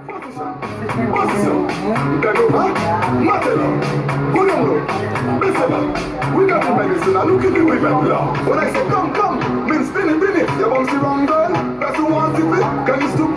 Position. Bend over. Matela. Unomro. Bisaba. We got the medicine. Now look at the way back now. When I say come, come, mean spin it. You bounce the wrong girl. That's who wants it. Can you still